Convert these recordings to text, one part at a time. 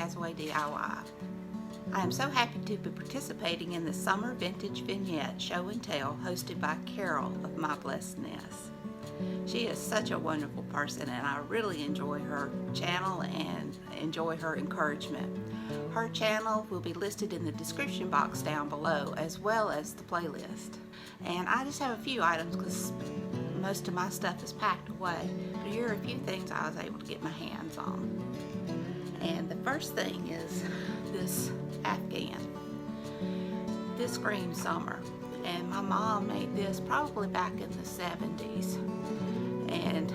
Gazaway DIY. I am so happy to be participating in the Summer Vintage Vignette Show and Tell hosted by Carol of My Blessedness. She is such a wonderful person, and I really enjoy her channel and enjoy her encouragement. Her channel will be listed in the description box down below, as well as the playlist. And I just have a few items because most of my stuff is packed away, but here are a few things I was able to get my hands on. And the first thing is this Afghan. This screams summer, and my mom made this probably back in the 70s, and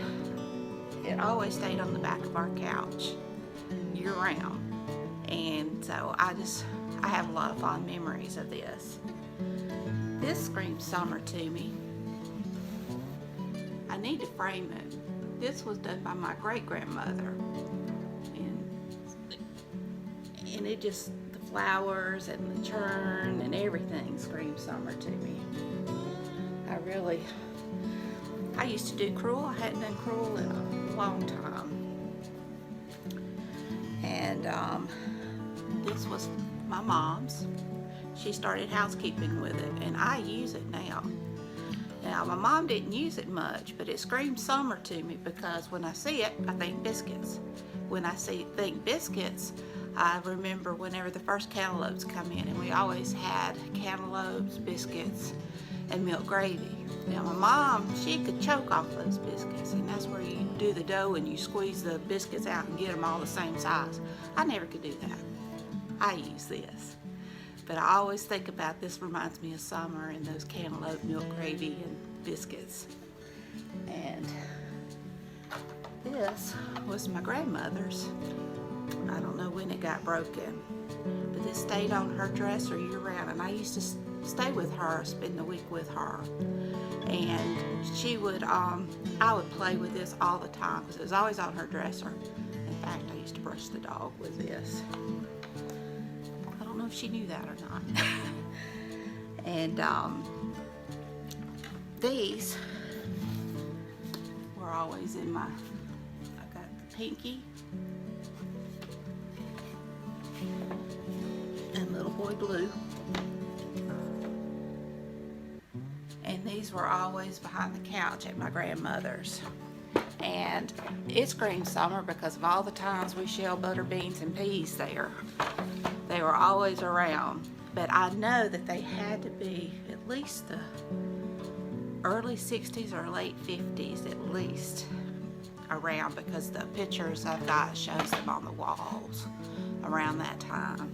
it always stayed on the back of our couch year round. And so I have a lot of fond memories of this. This screams summer to me. I need to frame it. This was done by my great-grandmother, and it just, the flowers and the churn and everything screams summer to me. I used to do crewel. I hadn't done crewel in a long time. And this was my mom's. She started housekeeping with it, and I use it now. Now, my mom didn't use it much, but it screams summer to me because when I see it, I think biscuits. When I think biscuits, I remember whenever the first cantaloupes come in, and we always had cantaloupes, biscuits, and milk gravy. Now, my mom, she could choke off those biscuits, and that's where you do the dough and you squeeze the biscuits out and get them all the same size. I never could do that. I use this. But I always think about this, reminds me of summer and those cantaloupe, milk gravy, and biscuits. And this was my grandmother's. I don't know when it got broken, but this stayed on her dresser year round, and I used to stay with her, spend the week with her. And she would, I would play with this all the time because it was always on her dresser. In fact, I used to brush the dog with this. I don't know if she knew that or not. And these were always in my, I got the pinky and little boy blue. And these were always behind the couch at my grandmother's. And it screams summer because of all the times we shelled butter beans and peas there. They were always around. But I know that they had to be at least the early 60s or late 50s at least around, because the pictures I've got shows them on the walls around that time.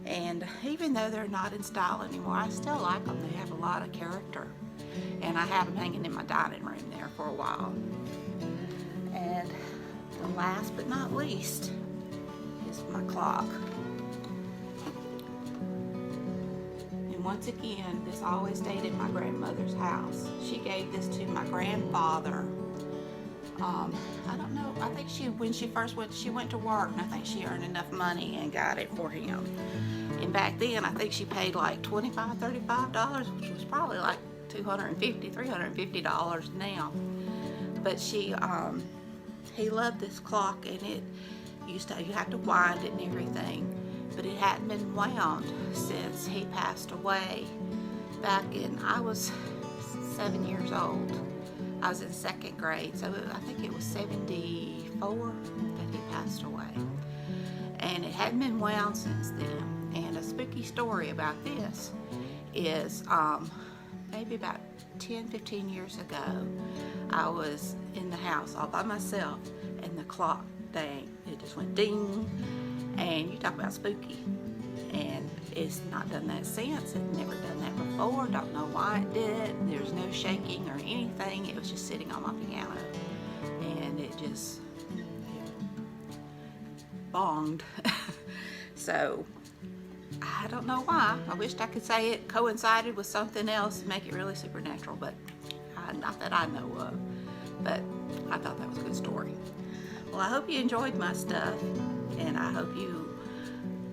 And even though they're not in style anymore, I still like them. They have a lot of character. And I have them hanging in my dining room there for a while. And the last but not least is my clock. And once again, this always stayed in my grandmother's house. She gave this to my grandfather. I don't know, I think when she first went to work, and I think she earned enough money and got it for him. And back then, I think she paid like $25, $35, which was probably like $250, $350 now. But he loved this clock, and it used to, you had to wind it and everything, but it hadn't been wound since he passed away back in, I was 7 years old. I was in second grade, so I think it was 74 that he passed away. And it hadn't been wound since then. And a spooky story about this is maybe about 10-15 years ago, I was in the house all by myself, and the clock thing, it just went ding, and you talk about spooky. And it's not done that since. It's never done that before. Don't know why it did. There's no shaking or anything. It was just sitting on my piano, and it just bonged. So I don't know why. I wished I could say it coincided with something else and make it really supernatural, but not that I know of. But I thought that was a good story. Well, I hope you enjoyed my stuff, and I hope you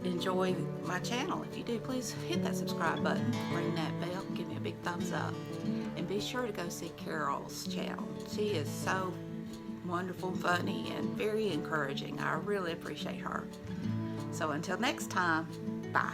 enjoy my channel. If you do, please hit that subscribe button, ring that bell, give me a big thumbs up, and be sure to go see Carol's channel. She is so wonderful, funny, and very encouraging. I really appreciate her. So until next time, bye.